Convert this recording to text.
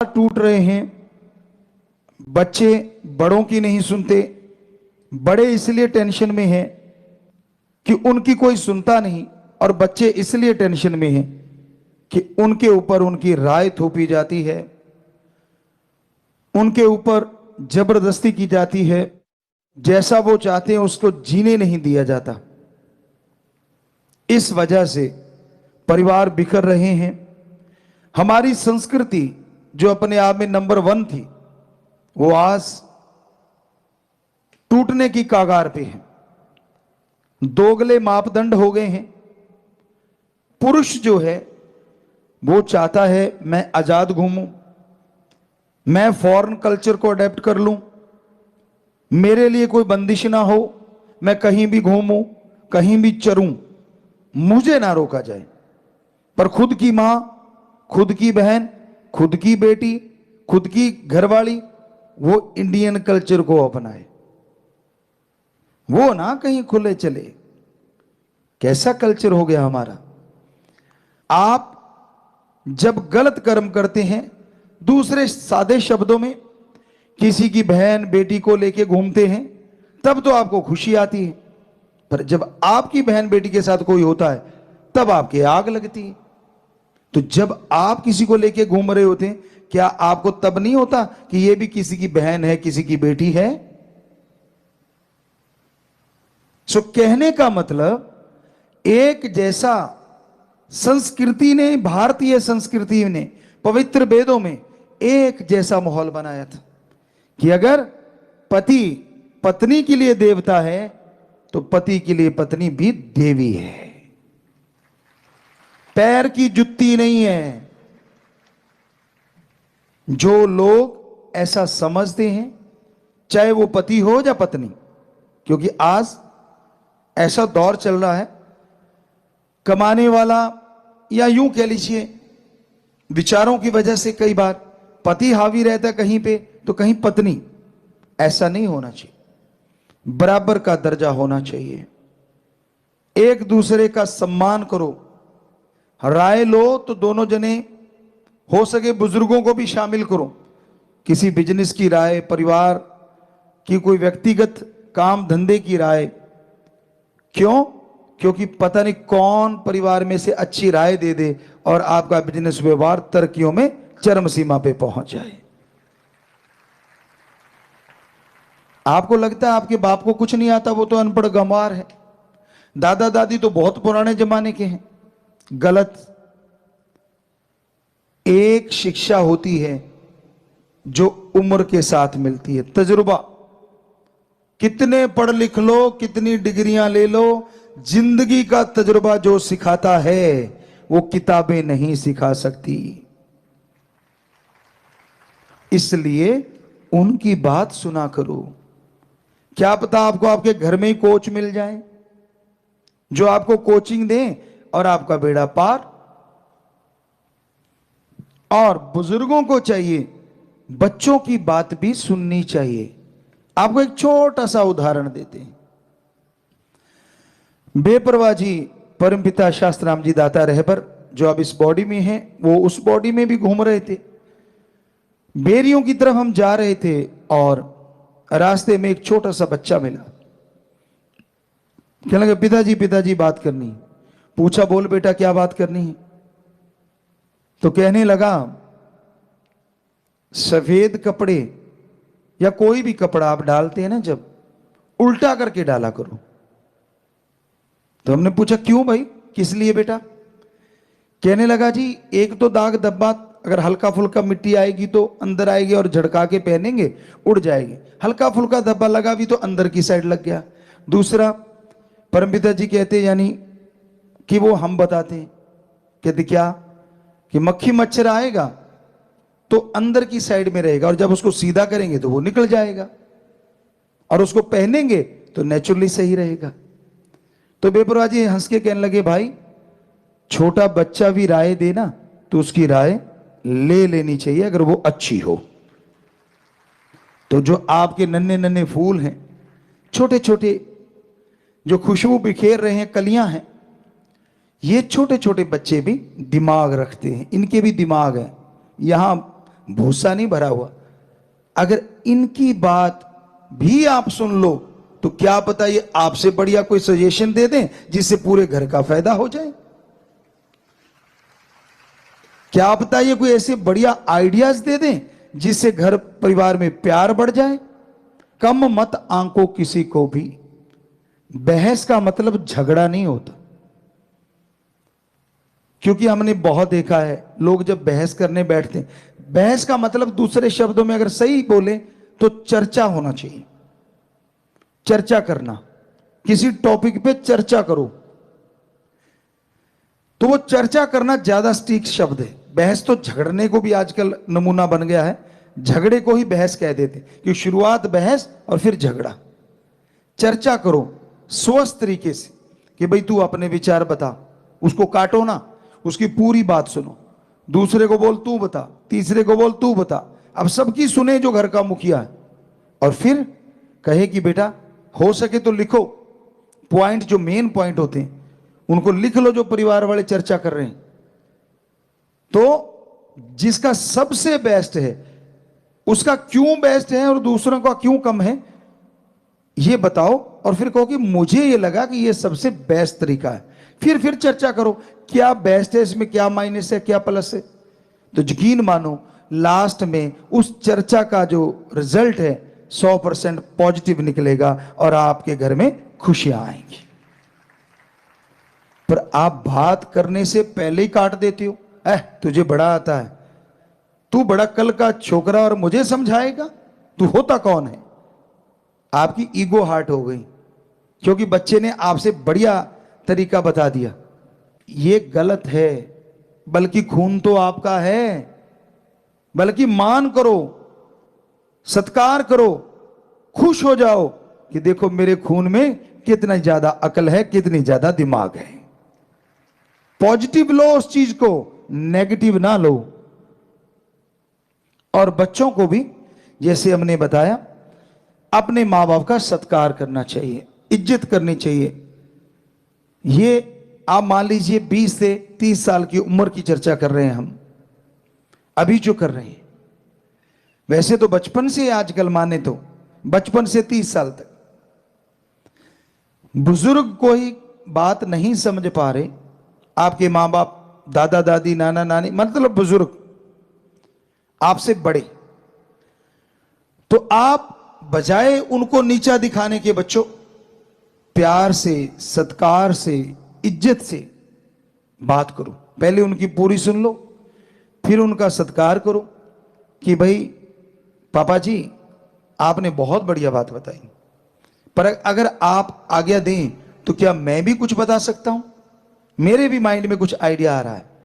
टूट रहे हैं। बच्चे बड़ों की नहीं सुनते। बड़े इसलिए टेंशन में हैं कि उनकी कोई सुनता नहीं, और बच्चे इसलिए टेंशन में हैं कि उनके ऊपर उनकी राय थोपी जाती है, उनके ऊपर जबरदस्ती की जाती है, जैसा वो चाहते हैं उसको जीने नहीं दिया जाता। इस वजह से परिवार बिखर रहे हैं। हमारी संस्कृति जो अपने आप में नंबर 1 थी, वो आज टूटने की कगार पे है। दोगले मापदंड हो गए हैं। पुरुष जो है वो चाहता है मैं आजाद घूमूं, मैं फॉरेन कल्चर को अडेप्ट कर लूं, मेरे लिए कोई बंदिश ना हो, मैं कहीं भी घूमूं, कहीं भी चरूं, मुझे ना रोका जाए। पर खुद की मां, खुद की बहन, खुद की बेटी, खुद की घरवाली वो इंडियन कल्चर को अपनाए, वो ना कहीं खुले चले। कैसा कल्चर हो गया हमारा। आप जब गलत कर्म करते हैं, दूसरे सादे शब्दों में किसी की बहन बेटी को लेके घूमते हैं, तब तो आपको खुशी आती है। पर जब आपकी बहन बेटी के साथ कोई होता है तब आपके आग लगती है। तो जब आप किसी को लेके घूम रहे होते हैं, क्या आपको तब नहीं होता कि ये भी किसी की बहन है, किसी की बेटी है? सो कहने का मतलब, एक जैसा संस्कृति ने, भारतीय संस्कृति ने पवित्र वेदों में एक जैसा माहौल बनाया था कि अगर पति पत्नी के लिए देवता है तो पति के लिए पत्नी भी देवी है, पैर की जुत्ती नहीं है। जो लोग ऐसा समझते हैं, चाहे वो पति हो या पत्नी, क्योंकि आज ऐसा दौर चल रहा है, कमाने वाला, या यूं कह लीजिए विचारों की वजह से कई बार पति हावी रहता है कहीं पे तो कहीं पत्नी। ऐसा नहीं होना चाहिए, बराबर का दर्जा होना चाहिए। एक दूसरे का सम्मान करो। राय लो तो दोनों जने, हो सके बुजुर्गों को भी शामिल करो। किसी बिजनेस की राय, परिवार की कोई व्यक्तिगत काम धंधे की राय। क्यों? क्योंकि पता नहीं कौन परिवार में से अच्छी राय दे दे और आपका बिजनेस व्यवहार तरक्कियों में चरम सीमा पे पहुंच जाए। आपको लगता है आपके बाप को कुछ नहीं आता, वो तो अनपढ़ गंवार है। दादा दादी तो बहुत पुराने जमाने के हैं। गलत। एक शिक्षा होती है जो उम्र के साथ मिलती है, तजुर्बा। कितने पढ़ लिख लो, कितनी डिग्रियां ले लो, जिंदगी का तजुर्बा जो सिखाता है वो किताबें नहीं सिखा सकती। इसलिए उनकी बात सुना करो। क्या पता आपको आपके घर में ही कोच मिल जाए जो आपको कोचिंग दे और आपका बेड़ा पार। और बुजुर्गों को चाहिए बच्चों की बात भी सुननी चाहिए। आपको एक छोटा सा उदाहरण देते हैं। बेपरवाह जी परमपिता शास्त्राम जी दाता रहबर, जो अब इस बॉडी में हैं, वो उस बॉडी में भी घूम रहे थे। बेरियों की तरफ हम जा रहे थे और रास्ते में एक छोटा सा बच्चा मिला। कहने लगा पिताजी पिताजी बात करनी। पूछा बोल बेटा क्या बात करनी है? तो कहने लगा सफेद कपड़े या कोई भी कपड़ा आप डालते हैं ना, जब उल्टा करके डाला करो। तो हमने पूछा क्यों भाई, किस लिए बेटा? कहने लगा जी एक तो दाग धब्बा, अगर हल्का फुल्का मिट्टी आएगी तो अंदर आएगी और झड़का के पहनेंगे उड़ जाएगी। हल्का फुल्का धब्बा लगा भी तो अंदर की साइड लग गया। दूसरा, परमपिता जी कहते यानी कि वो हम बताते हैं, कहते क्या कि मक्खी मच्छर आएगा तो अंदर की साइड में रहेगा और जब उसको सीधा करेंगे तो वो निकल जाएगा, और उसको पहनेंगे तो नेचुरली सही रहेगा। तो बेपरवाह जी हंस के कहने लगे भाई छोटा बच्चा भी राय देना तो उसकी राय ले लेनी चाहिए अगर वो अच्छी हो। तो जो आपके नन्हे नन्हे फूल हैं, छोटे छोटे जो खुशबू बिखेर रहे हैं, कलियां हैं, ये छोटे छोटे बच्चे भी दिमाग रखते हैं। इनके भी दिमाग है। यहां भूसा नहीं भरा हुआ। अगर इनकी बात भी आप सुन लो तो क्या पता ये आपसे बढ़िया कोई सजेशन दे दें जिससे पूरे घर का फायदा हो जाए। क्या पता ये कोई ऐसे बढ़िया आइडियाज दे दें जिससे घर परिवार में प्यार बढ़ जाए। कम मत आंको किसी को भी। बहस का मतलब झगड़ा नहीं होता, क्योंकि हमने बहुत देखा है लोग जब बहस करने बैठते हैं, बहस का मतलब दूसरे शब्दों में अगर सही बोले तो चर्चा होना चाहिए। चर्चा करना, किसी टॉपिक पे चर्चा करो, तो वो चर्चा करना ज्यादा सटीक शब्द है। बहस तो झगड़ने को भी आजकल नमूना बन गया है, झगड़े को ही बहस कह देते कि शुरुआत बहस और फिर झगड़ा। चर्चा करो स्वस्थ तरीके से कि भाई तू अपने विचार बता, उसको काटो ना, उसकी पूरी बात सुनो। दूसरे को बोल तू बता, तीसरे को बोल तू बता। अब सबकी सुने जो घर का मुखिया है, और फिर कहे कि बेटा हो सके तो लिखो पॉइंट, जो मेन पॉइंट होते हैं उनको लिख लो जो परिवार वाले चर्चा कर रहे हैं। तो जिसका सबसे बेस्ट है उसका क्यों बेस्ट है और दूसरों का क्यों कम है ये बताओ, और फिर कहो कि मुझे ये लगा कि ये सबसे बेस्ट तरीका है। फिर चर्चा करो क्या बेस्ट है, इसमें क्या माइनस है, क्या प्लस है। तो यकीन मानो लास्ट में उस चर्चा का जो रिजल्ट है 100% पॉजिटिव निकलेगा और आपके घर में खुशियां आएंगी। पर आप बात करने से पहले ही काट देते हो। तुझे बड़ा आता है, तू बड़ा कल का छोकरा और मुझे समझाएगा, तू होता कौन है। आपकी ईगो हार्ट हो गई क्योंकि बच्चे ने आपसे बढ़िया तरीका बता दिया। ये गलत है, बल्कि खून तो आपका है। बल्कि मान करो, सत्कार करो, खुश हो जाओ कि देखो मेरे खून में कितना ज्यादा अकल है, कितनी ज्यादा दिमाग है। पॉजिटिव लो उस चीज को, नेगेटिव ना लो। और बच्चों को भी जैसे हमने बताया अपने मां बाप का सत्कार करना चाहिए, इज्जत करनी चाहिए। ये आप मान लीजिए 20 से 30 साल की उम्र की चर्चा कर रहे हैं हम अभी जो कर रहे हैं। वैसे तो बचपन से आजकल माने तो बचपन से 30 साल तक बुजुर्ग कोई बात नहीं समझ पा रहे, आपके मां बाप, दादा दादी, नाना नानी, मतलब बुजुर्ग आपसे बड़े, तो आप बजाय उनको नीचा दिखाने के बच्चों प्यार से, सत्कार से, इज्जत से बात करो। पहले उनकी पूरी सुन लो, फिर उनका सत्कार करो कि भाई पापा जी आपने बहुत बढ़िया बात बताई, पर अगर आप आज्ञा दें तो क्या मैं भी कुछ बता सकता हूं, मेरे भी माइंड में कुछ आइडिया आ रहा है।